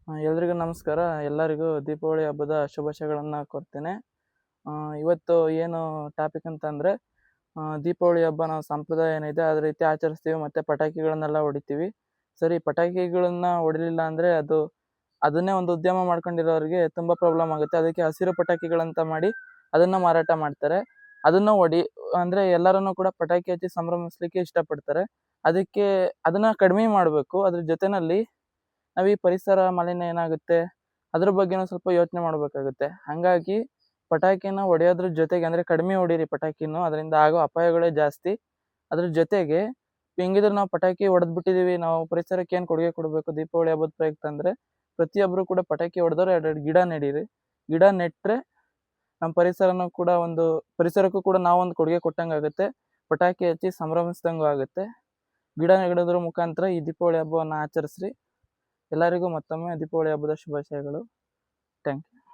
ಎಲ್ರಿಗೂ ನಮಸ್ಕಾರ. ಎಲ್ಲರಿಗೂ ದೀಪಾವಳಿ ಹಬ್ಬದ ಶುಭಾಶಯಗಳನ್ನು ಕೋರ್ತೇನೆ. ಇವತ್ತು ಏನು ಟಾಪಿಕ್ ಅಂತಂದರೆ, ದೀಪಾವಳಿ ಹಬ್ಬ ನಾವು ಸಂಪ್ರದಾಯ ಏನಿದೆ ಅದೇ ರೀತಿ ಆಚರಿಸ್ತೀವಿ ಮತ್ತು ಪಟಾಕಿಗಳನ್ನೆಲ್ಲ ಹೊಡಿತೀವಿ. ಸರಿ, ಪಟಾಕಿಗಳನ್ನ ಹೊಡಿಲಿಲ್ಲ ಅಂದರೆ ಅದನ್ನೇ ಒಂದು ಉದ್ಯಮ ಮಾಡ್ಕೊಂಡಿರೋರಿಗೆ ತುಂಬ ಪ್ರಾಬ್ಲಮ್ ಆಗುತ್ತೆ. ಅದಕ್ಕೆ ಹಸಿರು ಪಟಾಕಿಗಳಂತ ಮಾಡಿ ಅದನ್ನು ಮಾರಾಟ ಮಾಡ್ತಾರೆ. ಅದನ್ನು ಅಂದರೆ ಎಲ್ಲರೂ ಕೂಡ ಪಟಾಕಿ ಹಚ್ಚಿ ಸಂಭ್ರಮಿಸ್ಲಿಕ್ಕೆ ಇಷ್ಟಪಡ್ತಾರೆ. ಅದಕ್ಕೆ ಅದನ್ನು ಕಡಿಮೆ ಮಾಡಬೇಕು. ಅದ್ರ ಜೊತೆಯಲ್ಲಿ ನಾವು ಈ ಪರಿಸರ ಮಾಲಿನ್ಯ ಏನಾಗುತ್ತೆ ಅದ್ರ ಬಗ್ಗೆನೂ ಸ್ವಲ್ಪ ಯೋಚನೆ ಮಾಡಬೇಕಾಗುತ್ತೆ. ಹಾಗಾಗಿ ಪಟಾಕಿನ ಹೊಡೆಯೋದ್ರ ಜೊತೆಗೆ ಅಂದರೆ ಕಡಿಮೆ ಹೊಡೀರಿ ಪಟಾಕಿನೂ, ಅದರಿಂದ ಆಗೋ ಅಪಾಯಗಳೇ ಜಾಸ್ತಿ. ಅದ್ರ ಜೊತೆಗೆ ಹೆಂಗಿದ್ರು ನಾವು ಪಟಾಕಿ ಹೊಡೆದ್ಬಿಟ್ಟಿದ್ದೀವಿ, ನಾವು ಪರಿಸರಕ್ಕೆ ಏನು ಕೊಡುಗೆ ಕೊಡಬೇಕು ದೀಪಾವಳಿ ಹಬ್ಬದ ಪ್ರಯುಕ್ತ ಅಂದರೆ, ಪ್ರತಿಯೊಬ್ಬರು ಕೂಡ ಪಟಾಕಿ ಹೊಡೆದವ್ರು 2 ಗಿಡ ನೆಡೀರಿ. ಗಿಡ ನೆಟ್ಟರೆ ನಮ್ಮ ಪರಿಸರಕ್ಕೂ ಕೂಡ ನಾವೊಂದು ಕೊಡುಗೆ ಕೊಟ್ಟಂಗೆ ಆಗುತ್ತೆ. ಪಟಾಕಿ ಹಚ್ಚಿ ಸಂಭ್ರಮಿಸ್ದಂಗೂ ಆಗುತ್ತೆ. ಗಿಡ ನೆಡೋದ್ರ ಮುಖಾಂತರ ಈ ದೀಪಾವಳಿ ಹಬ್ಬವನ್ನು ಆಚರಿಸ್ರಿ. ಎಲ್ಲರಿಗೂ ಮತ್ತೊಮ್ಮೆ ದೀಪಾವಳಿ ಹಬ್ಬದ ಶುಭಾಶಯಗಳು. Thank you.